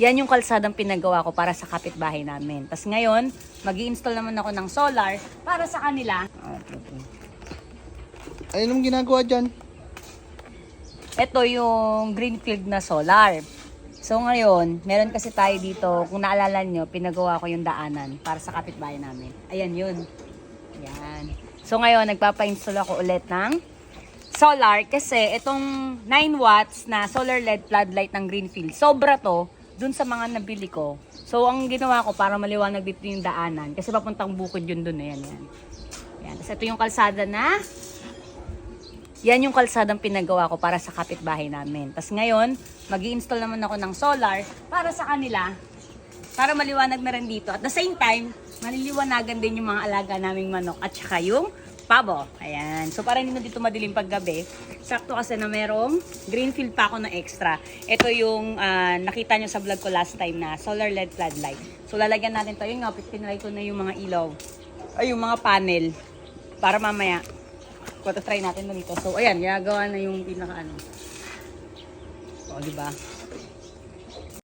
Yan yung kalsadang pinagawa ko para sa kapitbahay namin. Tapos ngayon, mag-i-install naman ako ng solar para sa kanila. Ay, anong ginagawa dyan? Ito yung Greenfield na solar. So ngayon, meron kasi tayo dito, kung naalala nyo, pinagawa ko yung daanan para sa kapitbahay namin. Ayan yun. Ayan. So ngayon, nagpapa-install ako ulit ng solar kasi itong 9 watts na solar LED floodlight ng Greenfield, sobra to dun sa mga nabili ko. So ang ginawa ko para maliwanag dito yung daanan kasi papuntang bukid yun dun. Ayan, yan. Ayan. Tapos ito yung kalsada na yan yung kalsadang pinagawa ko para sa kapitbahay namin. Tapos ngayon, mag-i-install naman ako ng solar para sa kanila, para maliwanag na rin dito. At the same time, maliliwanagan din yung mga alaga naming manok at saka yung pabo. Ayan. So para hindi na dito madilim paggabi, sakto kasi na merong Greenfield pa ako na extra. Ito yung nakita nyo sa vlog ko last time na solar LED floodlight. So lalagyan natin to. Yung nga, pinalay ko na yung mga ilaw. Ay, yung mga panel. Para mamaya, try natin dito. So, ayan, ginagawa na yung pinaka ano. O, diba?